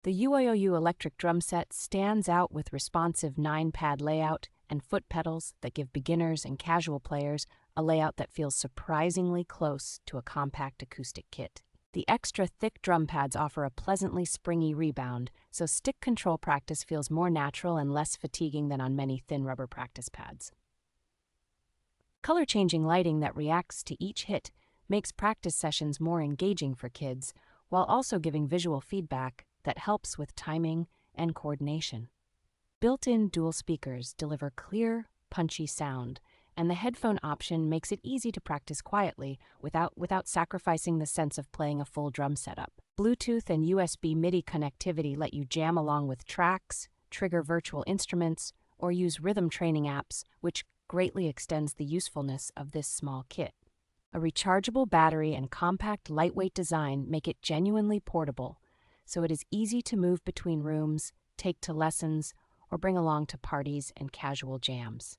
The YUOIOYU Electric Drum Set stands out with responsive 9-pad layout and foot pedals that give beginners and casual players a layout that feels surprisingly close to a compact acoustic kit. The extra thick drum pads offer a pleasantly springy rebound, so stick control practice feels more natural and less fatiguing than on many thin rubber practice pads. Color-changing lighting that reacts to each hit makes practice sessions more engaging for kids, while also giving visual feedback that helps with timing and coordination. Built-in dual speakers deliver clear, punchy sound, and the headphone option makes it easy to practice quietly without sacrificing the sense of playing a full drum setup. Bluetooth and USB MIDI connectivity let you jam along with tracks, trigger virtual instruments, or use rhythm training apps, which greatly extends the usefulness of this small kit. A rechargeable battery and compact, lightweight design make it genuinely portable, so it is easy to move between rooms, take to lessons, or bring along to parties and casual jams.